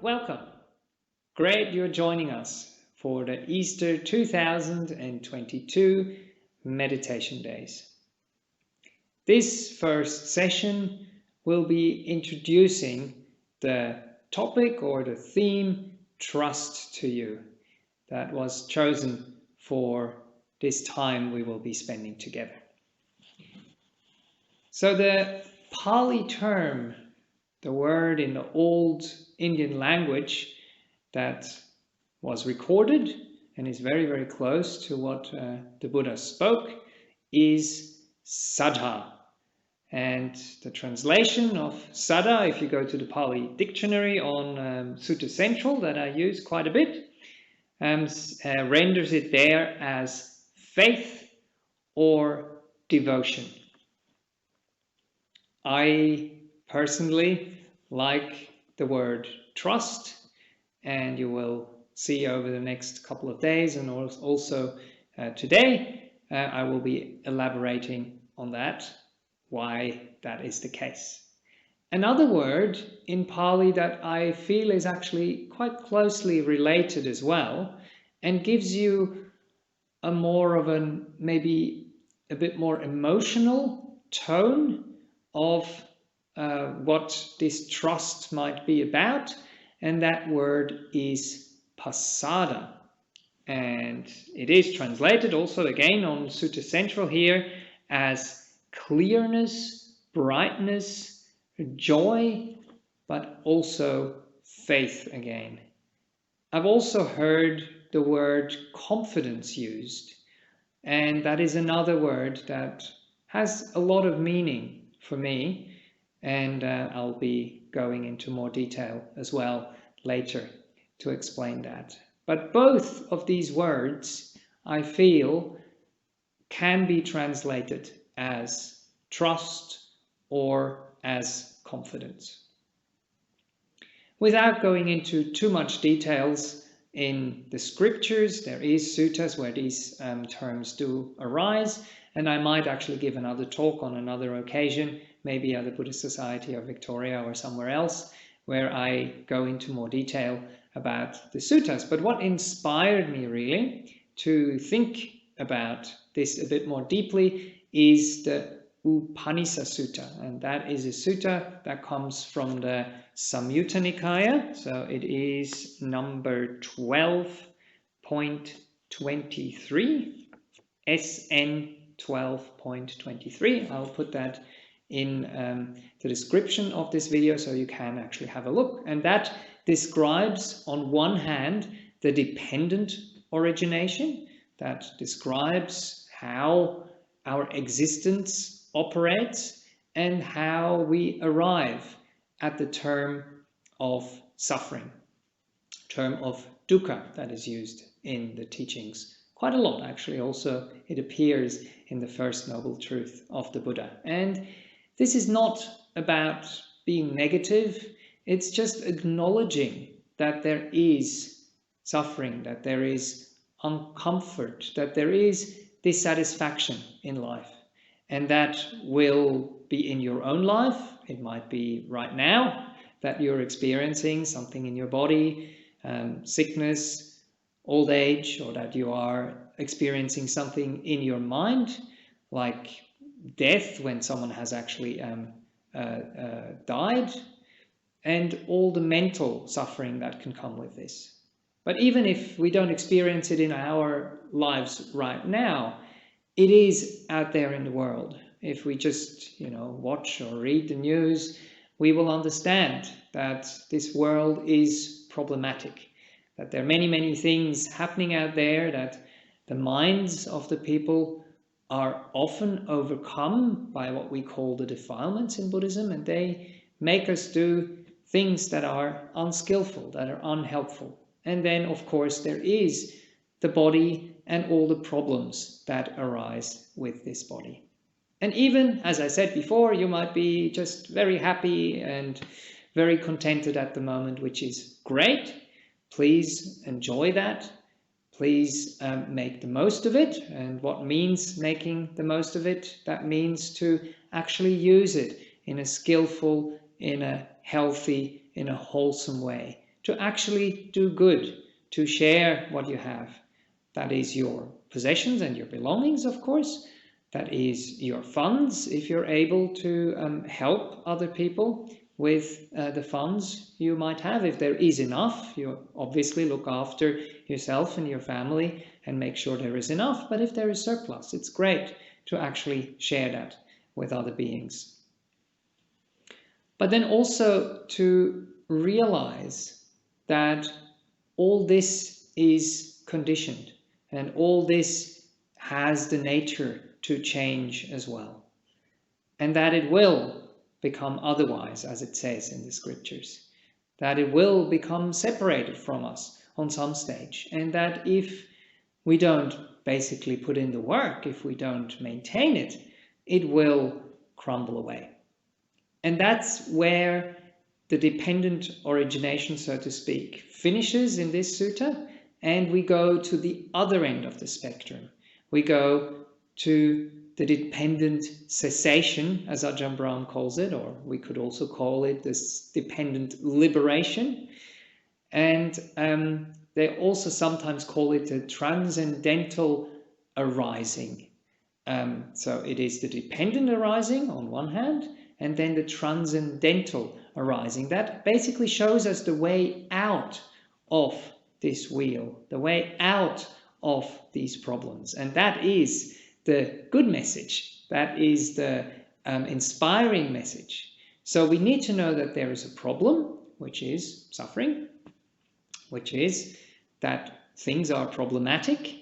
welcome. Great you're joining us for the Easter 2022 meditation days. This first session will be introducing the topic or the theme, trust to you, that was chosen for this time we will be spending together. So the Pali term, the word in the old Indian language that was recorded and is very, very close to what the Buddha spoke, is saddha. And the translation of saddha, if you go to the Pali dictionary on Sutta Central that I use quite a bit, renders it there as faith or devotion. I personally like the word trust, and you will see over the next couple of days and also today I will be elaborating on that, why that is the case. Another word in Pali that I feel is actually quite closely related as well and gives you a more of an, maybe a bit more emotional tone of what this trust might be about, and that word is pasāda. And it is translated also again on Sutta Central here as clearness, brightness, joy, but also faith again. I've also heard the word confidence used, and that is another word that has a lot of meaning for me, and I'll be going into more detail as well later to explain that. But both of these words, I feel, can be translated as trust or as confidence. Without going into too much details in the scriptures, there is suttas where these terms do arise, and I might actually give another talk on another occasion, maybe at the Buddhist Society of Victoria or somewhere else, where I go into more detail about the suttas. But what inspired me really to think about this a bit more deeply is the Upanisa Sutta, and that is a sutta that comes from the Samyutta Nikaya, so it is number 12.23, SN 12.23. I'll put that in the description of this video so you can actually have a look. And that describes, on one hand, the dependent origination, that describes how our existence operates and how we arrive at the term of suffering, term of dukkha that is used in the teachings quite a lot, actually. Also, it appears in the first noble truth of the Buddha. And this is not about being negative. It's just acknowledging that there is suffering, that there is uncomfort, that there is dissatisfaction in life. And that will be in your own life. It might be right now that you're experiencing something in your body, sickness, old age, or that you are experiencing something in your mind, like death when someone has actually died, and all the mental suffering that can come with this. But even if we don't experience it in our lives right now, it is out there in the world. If we just, watch or read the news, we will understand that this world is problematic, that there are many, many things happening out there, that the minds of the people are often overcome by what we call the defilements in Buddhism, and they make us do things that are unskillful, that are unhelpful. And then, of course, there is the body and all the problems that arise with this body. And even, as I said before, you might be just very happy and very contented at the moment, which is great. Please enjoy that. Please make the most of it. And what means making the most of it? That means to actually use it in a skillful, in a healthy, in a wholesome way, to actually do good, to share what you have. That is your possessions and your belongings, of course. That is your funds, if you're able to help other people with the funds you might have. If there is enough, you obviously look after yourself and your family and make sure there is enough. But if there is surplus, it's great to actually share that with other beings. But then also to realize that all this is conditioned and all this has the nature to change as well. And that it will become otherwise, as it says in the scriptures. That it will become separated from us on some stage. And that if we don't basically put in the work, if we don't maintain it, it will crumble away. And that's where the dependent origination, so to speak, finishes in this sutta, and we go to the other end of the spectrum. We go to the dependent cessation, as Ajahn Brahm calls it, or we could also call it this dependent liberation. And they also sometimes call it the transcendental arising. So it is the dependent arising on one hand, and then the transcendental arising. That basically shows us the way out of this wheel, the way out of these problems. And that is the good message. That is the inspiring message. So we need to know that there is a problem, which is suffering, which is that things are problematic.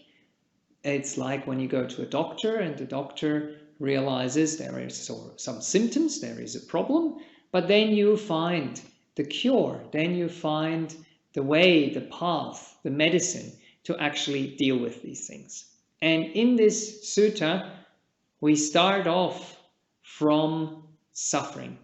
It's like when you go to a doctor and the doctor realizes there is some symptoms, there is a problem, but then you find the cure, then you find the way, the path, the medicine to actually deal with these things. And in this sutta, we start off from suffering.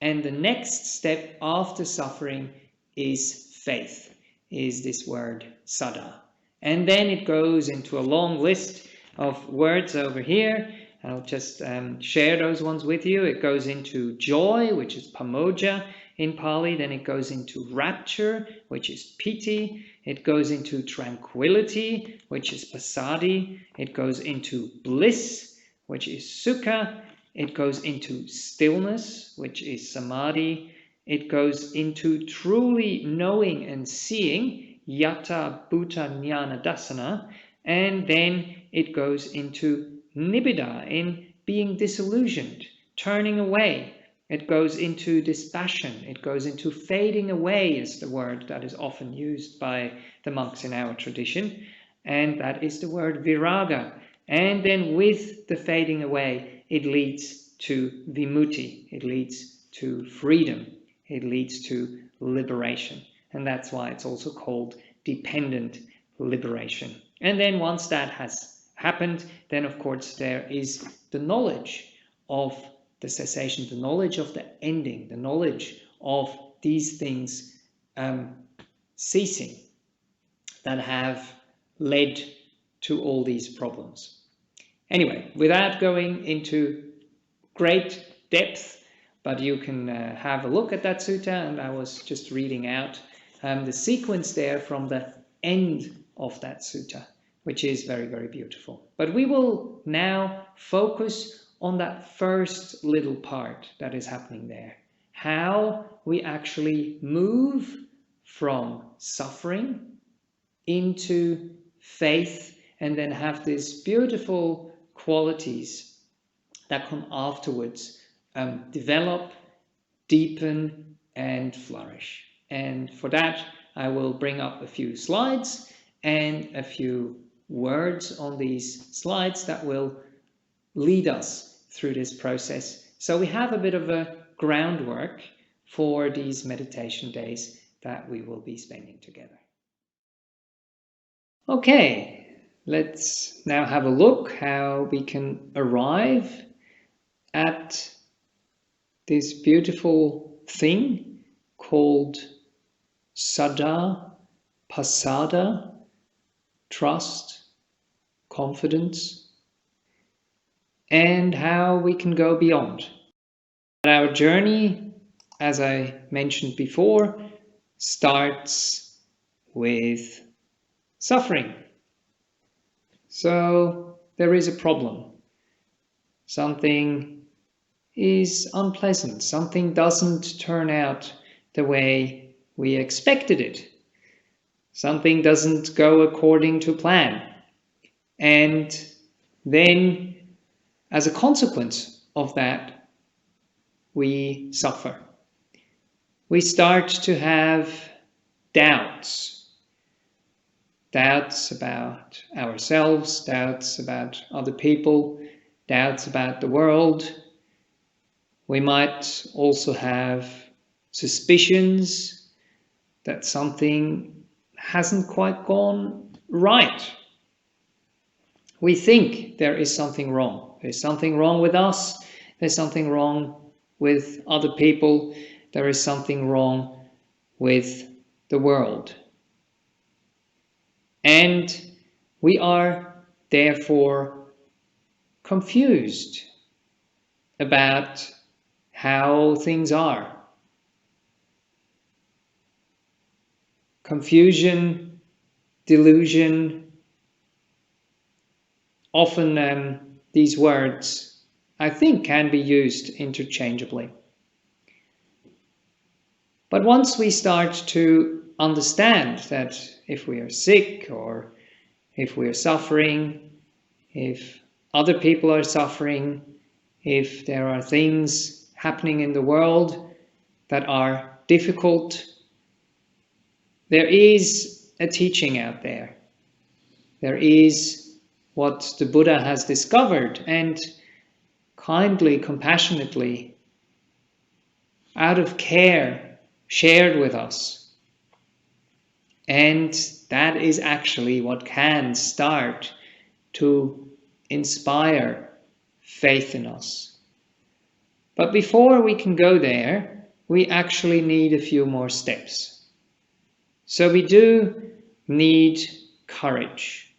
And the next step after suffering is faith, is this word saddha. And then it goes into a long list of words over here. I'll just share those ones with you. It goes into joy, which is pāmojja in Pali. Then it goes into rapture, which is pīti. It goes into tranquility, which is passaddhi. It goes into bliss, which is sukha. It goes into stillness, which is samādhi. It goes into truly knowing and seeing, yathā, bhūta, ñāṇa, dassana. And then it goes into nibbidā, in being disillusioned, turning away. It goes into dispassion. It goes into fading away, is the word that is often used by the monks in our tradition. And that is the word virāga. And then with the fading away, it leads to vimutti. It leads to freedom. It leads to liberation. And that's why it's also called dependent liberation. And then once that has happened, then of course there is the knowledge of the cessation, the knowledge of the ending, the knowledge of these things ceasing that have led to all these problems. Anyway, without going into great depth, but you can have a look at that sutta, and I was just reading out the sequence there from the end of that sutta, which is very, very beautiful. But we will now focus on that first little part that is happening there. How we actually move from suffering into faith and then have these beautiful qualities that come afterwards develop, deepen, and flourish. And for that, I will bring up a few slides and a few words on these slides that will lead us through this process. So we have a bit of a groundwork for these meditation days that we will be spending together. Okay, let's now have a look how we can arrive at this beautiful thing called Saddhā Pasāda, trust, confidence, and how we can go beyond. Our journey, as I mentioned before, starts with suffering. So there is a problem. Something is unpleasant. Something doesn't turn out the way we expected it. Something doesn't go according to plan. And then, as a consequence of that, we suffer. We start to have doubts. Doubts about ourselves, doubts about other people, doubts about the world. We might also have suspicions that something hasn't quite gone right. We think there is something wrong. There's something wrong with us. There's something wrong with other people. There is something wrong with the world. And we are therefore confused about how things are. Confusion, delusion, often these words, I think, can be used interchangeably. But once we start to understand that if we are sick or if we are suffering, if other people are suffering, if there are things happening in the world that are difficult, there is a teaching out there. There is what the Buddha has discovered and kindly, compassionately, out of care, shared with us. And that is actually what can start to inspire faith in us. But before we can go there, we actually need a few more steps. So we do need courage.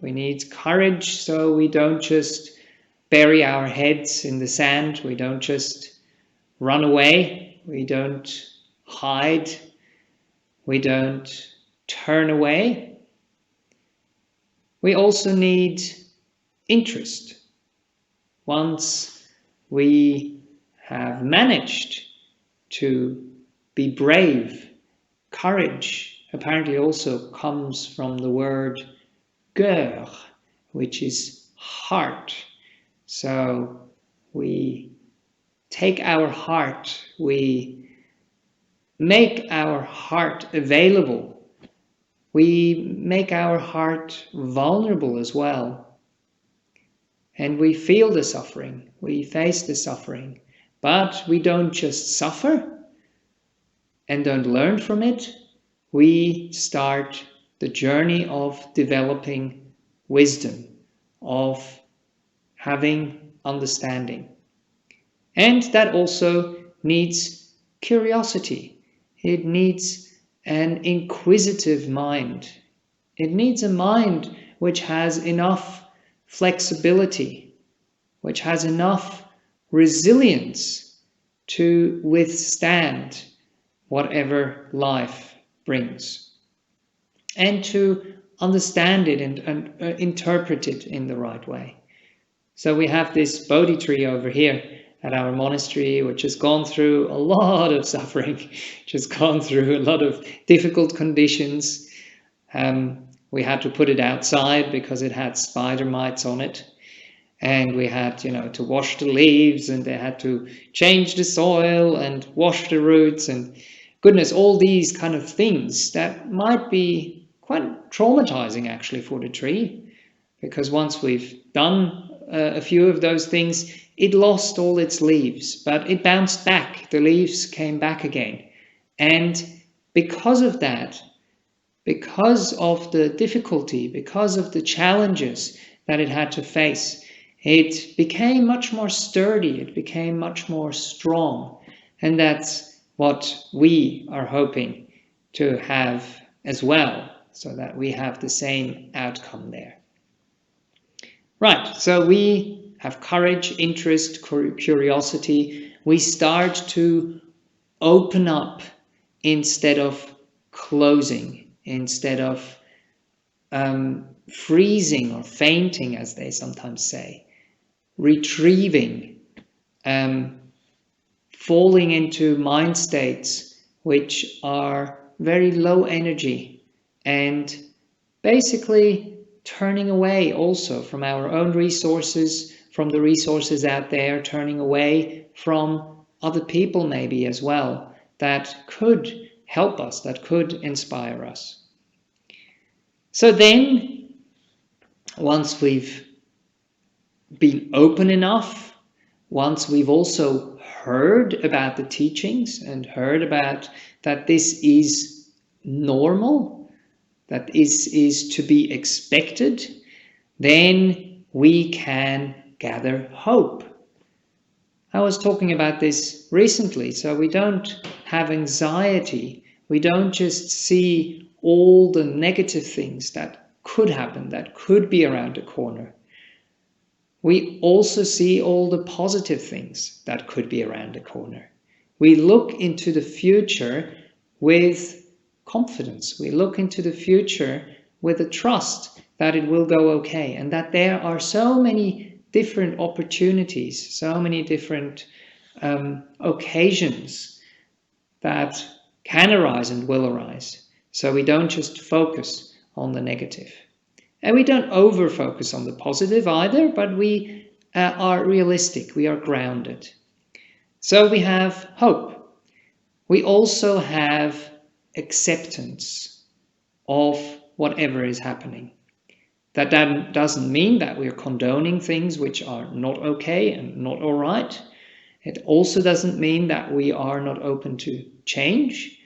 We need courage so we don't just bury our heads in the sand. We don't just run away. We don't hide. We don't turn away. We also need interest. Once we have managed to be brave, courage apparently also comes from the word cœur, which is heart. So we take our heart, we make our heart available, we make our heart vulnerable as well. And we feel the suffering, we face the suffering, but we don't just suffer and don't learn from it. We start the journey of developing wisdom, of having understanding. And that also needs curiosity. It needs an inquisitive mind. It needs a mind which has enough flexibility, which has enough resilience to withstand whatever life brings, and to understand it and interpret it in the right way. So we have this Bodhi tree over here at our monastery, which has gone through a lot of suffering, which has gone through a lot of difficult conditions. We had to put it outside because it had spider mites on it. And we had, to wash the leaves, and they had to change the soil and wash the roots, and goodness, all these kind of things that might be quite traumatizing actually for the tree, because once we've done a few of those things, it lost all its leaves, but it bounced back. The leaves came back again. And because of that, because of the difficulty, because of the challenges that it had to face, it became much more sturdy, it became much more strong. And that's what we are hoping to have as well, so that we have the same outcome there. Right, so we have courage, interest, curiosity. We start to open up instead of closing, instead of freezing or fainting, as they sometimes say, retrieving, falling into mind states which are very low energy, and basically turning away also from our own resources, from the resources out there, turning away from other people maybe as well, that could help us, that could inspire us. So then, once we've been open enough, once we've also heard about the teachings and heard about that this is normal, that this is to be expected, then we can gather hope. I was talking about this recently, so we don't have anxiety. We don't just see all the negative things that could happen, that could be around the corner. We also see all the positive things that could be around the corner. We look into the future with confidence. We look into the future with a trust that it will go okay, and that there are so many different opportunities, so many different occasions that can arise and will arise. So we don't just focus on the negative. And we don't over-focus on the positive either, but we are realistic, we are grounded. So we have hope. We also have acceptance of whatever is happening. That doesn't mean that we're condoning things which are not okay and not all right. It also doesn't mean that we are not open to change.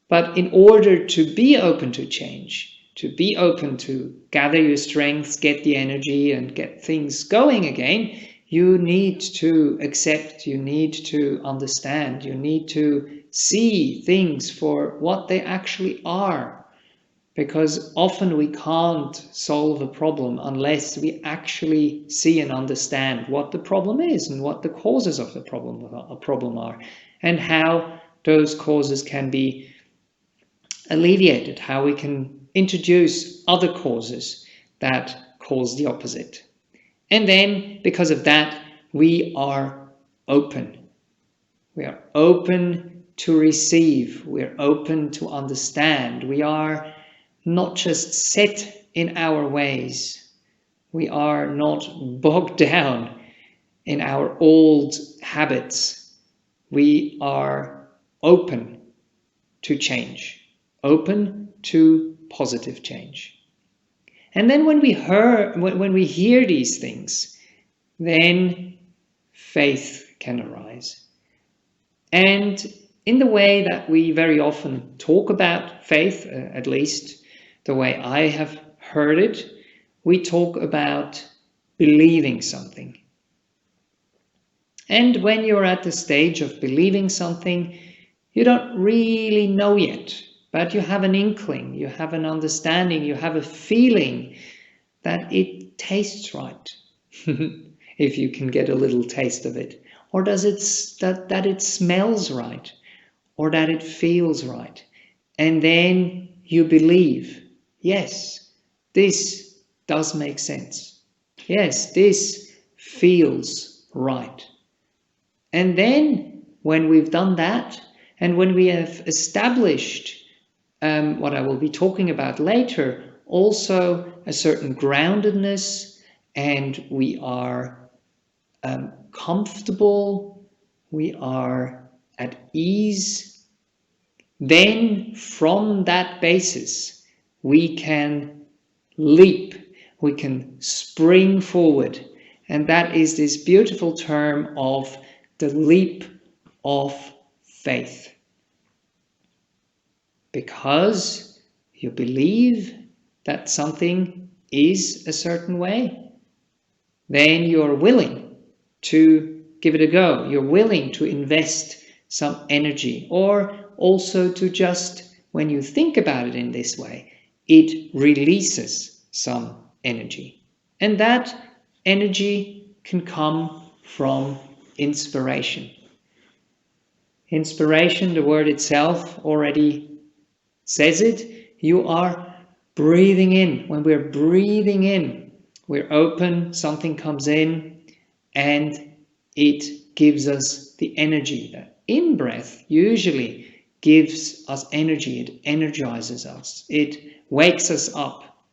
But in order to be open to change, to be open to gather your strengths, get the energy and get things going again, you need to accept, you need to understand, you need to see things for what they actually are. Because often we can't solve a problem unless we actually see and understand what the problem is and what the causes of the problem are, and how those causes can be alleviated, how we can introduce other causes that cause the opposite. And then, because of that, we are open. We are open to receive. We're open to understand. We are not just set in our ways. We are not bogged down in our old habits. We are open to change, open to positive change. And then when we hear these things, then faith can arise. And in the way that we very often talk about faith, at least the way I have heard it, we talk about believing something. And when you're at the stage of believing something, you don't really know yet, but you have an inkling, you have an understanding, you have a feeling that it tastes right, if you can get a little taste of it. Or does it that it smells right, or that it feels right. And then you believe, yes, this does make sense. Yes, this feels right. And then when we've done that, and when we have established what I will be talking about later, also a certain groundedness, and we are comfortable, we are at ease, then from that basis we can leap, we can spring forward. And that is this beautiful term of the leap of faith. Because you believe that something is a certain way, then you're willing to give it a go. You're willing to invest some energy, or also to just, when you think about it in this way, it releases some energy. And that energy can come from inspiration. Inspiration, the word itself already says it. You are breathing in. When we're breathing in, we're open, something comes in, and it gives us the energy. That in-breath usually gives us energy. It energizes us. It wakes us up.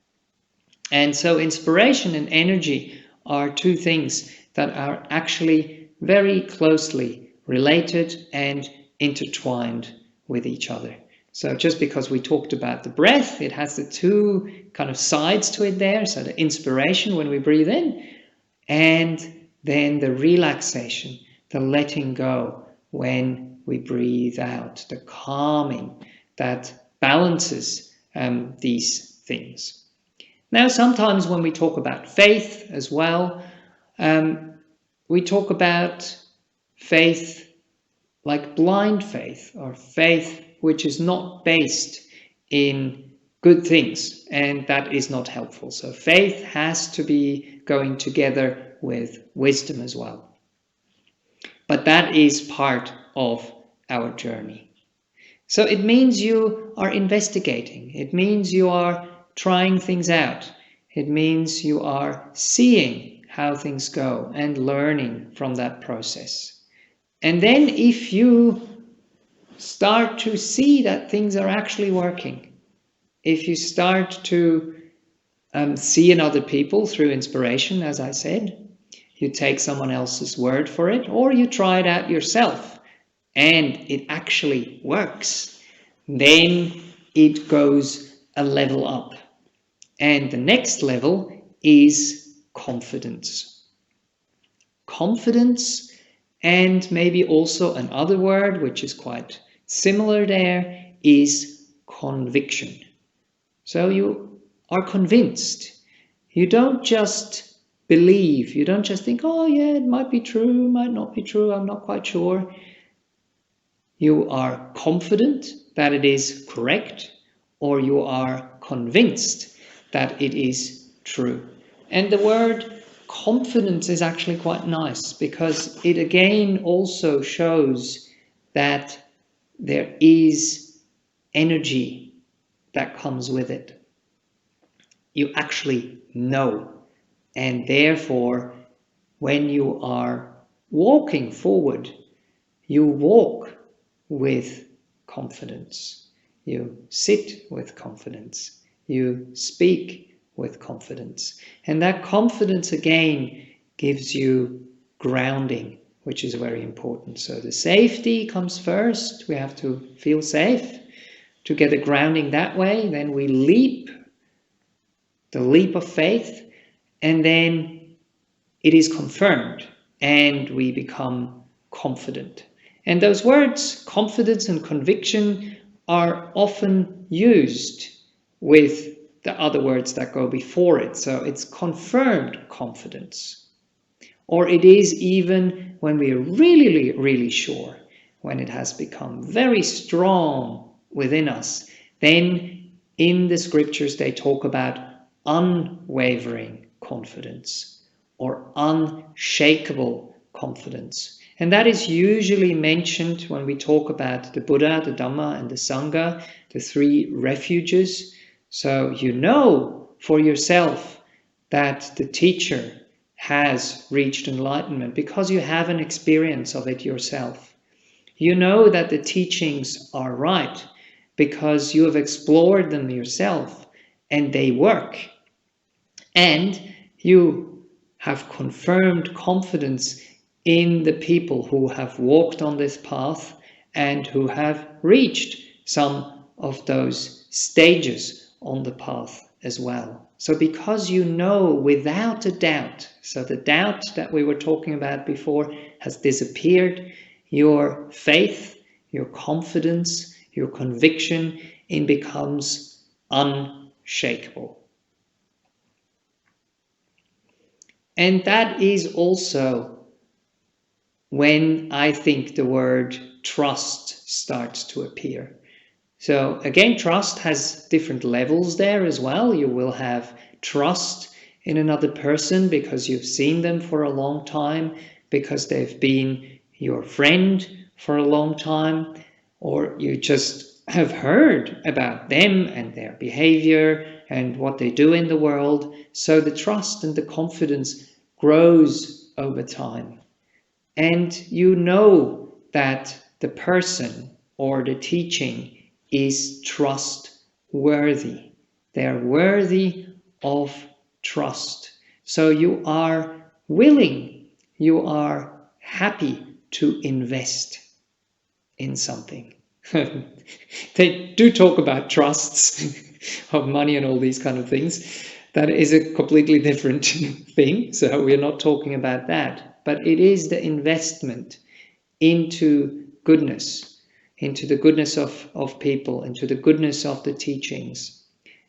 And so inspiration and energy are two things that are actually very closely related and intertwined with each other. So just because we talked about the breath, it has the two kind of sides to it there. So the inspiration when we breathe in, and then the relaxation, the letting go when we breathe out, the calming that balances these things. Now, sometimes when we talk about faith as well, we talk about faith like blind faith, or faith which is not based in good things, and that is not helpful. So faith has to be going together with wisdom as well. But that is part of our journey. So it means you are investigating. It means you are trying things out. It means you are seeing how things go and learning from that process. And then if you start to see that things are actually working, if you start to see in other people through inspiration, as I said, you take someone else's word for it, or you try it out yourself, and it actually works, then it goes a level up. And the next level is confidence. Confidence, and maybe also another word which is quite similar there, is conviction. So you are convinced. You don't just believe. You don't just think, oh yeah, it might be true, might not be true, I'm not quite sure. You are confident that it is correct, or you are convinced that it is true. And the word confidence is actually quite nice, because it again also shows that there is energy that comes with it. You actually know, and therefore when you are walking forward, you walk with confidence, you sit with confidence, you speak with confidence. And that confidence again gives you grounding, which is very important. So the safety comes first. We have to feel safe to get a grounding that way. Then we leap, the leap of faith, and then it is confirmed and we become confident. And those words, confidence and conviction, are often used with the other words that go before it. So it's confirmed confidence. Or it is even when we are really, really sure, when it has become very strong within us, then in the scriptures they talk about unwavering confidence or unshakable confidence. And that is usually mentioned when we talk about the Buddha, the Dhamma, and the Sangha, the three refuges. So you know for yourself that the teacher has reached enlightenment because you have an experience of it yourself. You know that the teachings are right because you have explored them yourself and they work. And you have confirmed confidence in the people who have walked on this path and who have reached some of those stages on the path as well. So because you know without a doubt, so the doubt that we were talking about before has disappeared, your faith, your confidence, your conviction, it becomes unshakable. And that is also when I think the word trust starts to appear. So again, trust has different levels there as well. You will have trust in another person because you've seen them for a long time, because they've been your friend for a long time, or you just have heard about them and their behavior and what they do in the world. So the trust and the confidence grows over time. And you know that the person or the teaching is trustworthy. They are worthy of trust. So you are willing, you are happy to invest in something. They do talk about trusts of money and all these kind of things. That is a completely different thing. So we're not talking about that. But it is the investment into goodness, into the goodness of people, into the goodness of the teachings,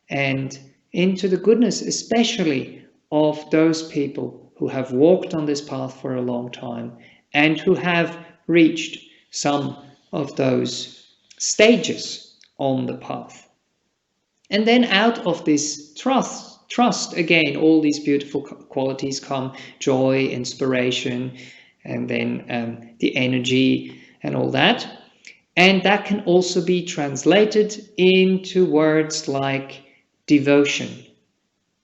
and into the goodness especially of those people who have walked on this path for a long time and who have reached some of those stages on the path. And then out of this trust, again, all these beautiful qualities come: joy, inspiration, and then the energy and all that. And that can also be translated into words like devotion.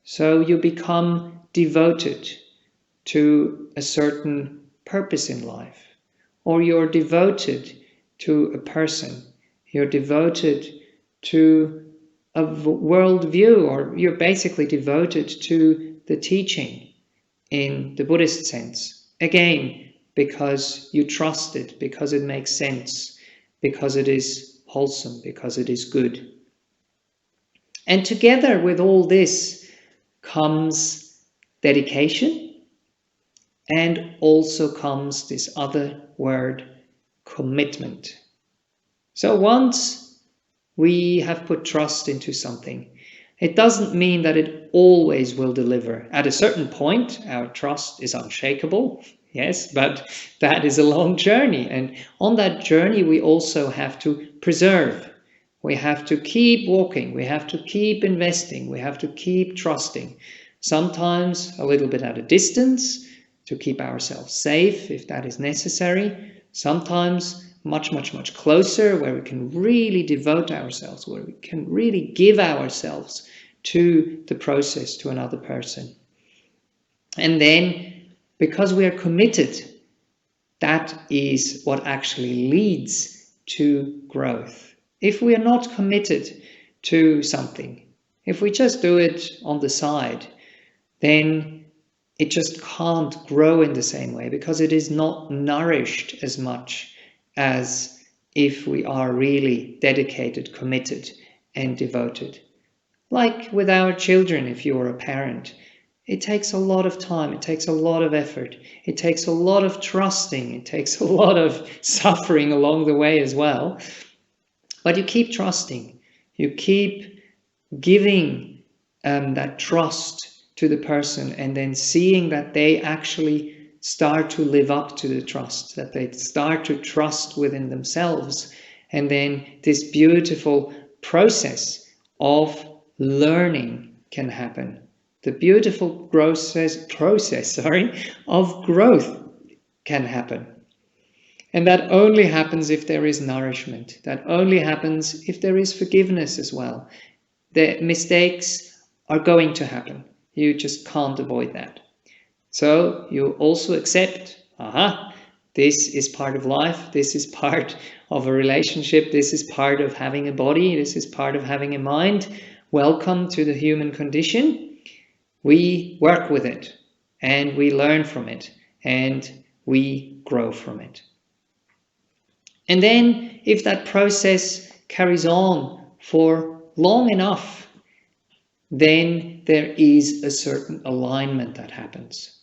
So you become devoted to a certain purpose in life, or you're devoted to a person, you're devoted to a worldview, or you're basically devoted to the teaching in the Buddhist sense. Again, because you trust it, because it makes sense, because it is wholesome, because it is good. And together with all this comes dedication, and also comes this other word, commitment. So once we have put trust into something, it doesn't mean that it always will deliver. At a certain point, our trust is unshakable, yes, but that is a long journey. And on that journey, we also have to preserve. We have to keep walking. We have to keep investing. We have to keep trusting. Sometimes a little bit at a distance to keep ourselves safe if that is necessary. Sometimes much, much, much closer, where we can really devote ourselves, where we can really give ourselves to the process, to another person. And then, because we are committed, that is what actually leads to growth. If we are not committed to something, if we just do it on the side, then it just can't grow in the same way, because it is not nourished as much as if we are really dedicated, committed, and devoted. Like with our children, if you're a parent, it takes a lot of time, it takes a lot of effort, it takes a lot of trusting, it takes a lot of suffering along the way as well. But you keep trusting, you keep giving that trust to the person, and then seeing that they actually start to live up to the trust, that they start to trust within themselves. And then this beautiful process of learning can happen. The beautiful process of growth can happen. And that only happens if there is nourishment. That only happens if there is forgiveness as well. The mistakes are going to happen. You just can't avoid that. So you also accept, this is part of life, this is part of a relationship, this is part of having a body, this is part of having a mind. Welcome to the human condition. We work with it, and we learn from it, and we grow from it. And then, if that process carries on for long enough, then there is a certain alignment that happens.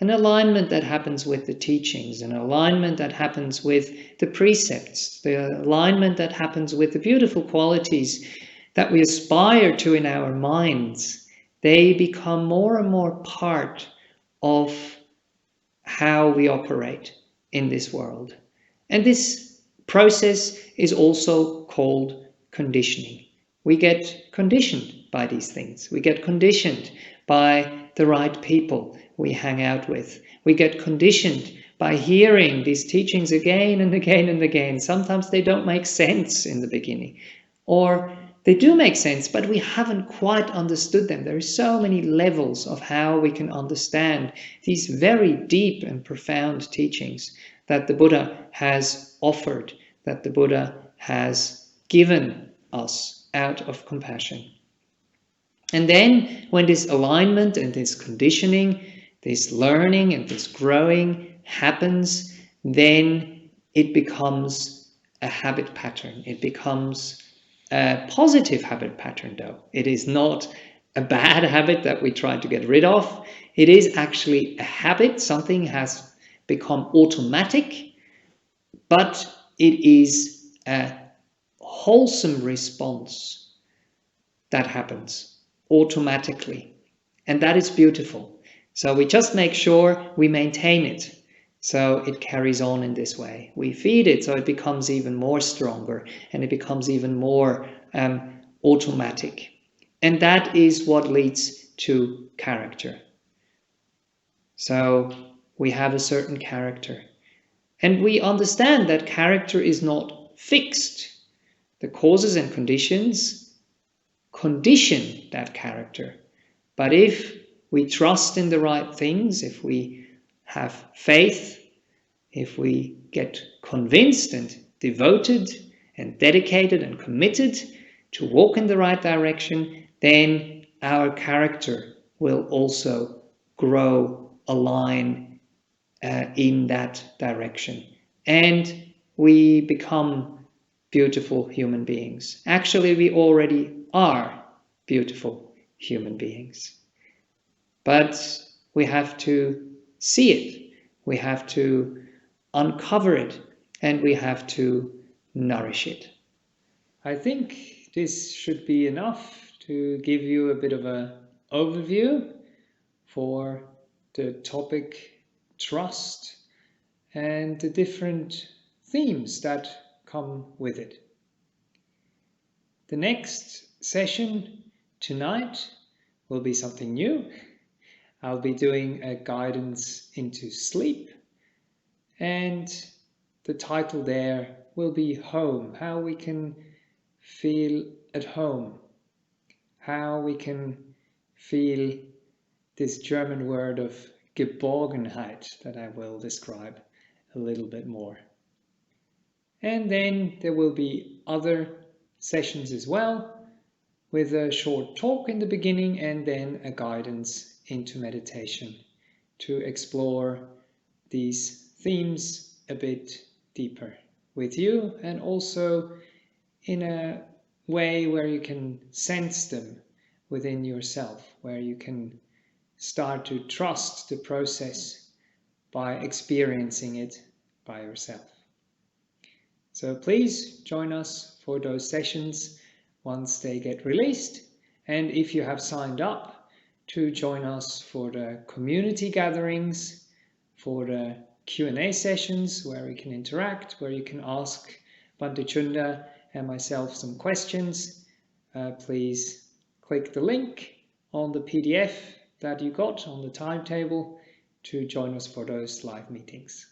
An alignment that happens with the teachings, an alignment that happens with the precepts, the alignment that happens with the beautiful qualities that we aspire to in our minds. They become more and more part of how we operate in this world. And this process is also called conditioning. We get conditioned by these things. We get conditioned by the right people we hang out with. We get conditioned by hearing these teachings again and again and again. Sometimes they don't make sense in the beginning, or they do make sense, but we haven't quite understood them. There are so many levels of how we can understand these very deep and profound teachings that the Buddha has offered, that the Buddha has given us out of compassion. And then when this alignment and this conditioning, this learning and this growing happens, then it becomes a habit pattern. It becomes a positive habit pattern, though. It is not a bad habit that we try to get rid of. It is actually a habit. Something has become automatic, but it is a wholesome response that happens automatically. And that is beautiful. So we just make sure we maintain it, so it carries on in this way. We feed it so it becomes even more stronger, and it becomes even more automatic. And that is what leads to character. So we have a certain character. And we understand that character is not fixed. The causes and conditions condition that character. But if we trust in the right things, if we have faith, if we get convinced and devoted and dedicated and committed to walk in the right direction, then our character will also grow, align in that direction. And we become beautiful human beings. Actually, we already are beautiful human beings. But we have to see it, we have to uncover it, and we have to nourish it. I think this should be enough to give you a bit of an overview for the topic trust and the different themes that come with it. The next session tonight will be something new. I'll be doing a guidance into sleep, and the title there will be Home, how we can feel at home, how we can feel this German word of Geborgenheit that I will describe a little bit more. And then there will be other sessions as well, with a short talk in the beginning and then a guidance into meditation to explore these themes a bit deeper with you, and also in a way where you can sense them within yourself, where you can start to trust the process by experiencing it by yourself. So please join us for those sessions once they get released. And if you have signed up to join us for the community gatherings, for the Q&A sessions where we can interact, where you can ask Bhante Chunda and myself some questions, please click the link on the PDF that you got on the timetable to join us for those live meetings.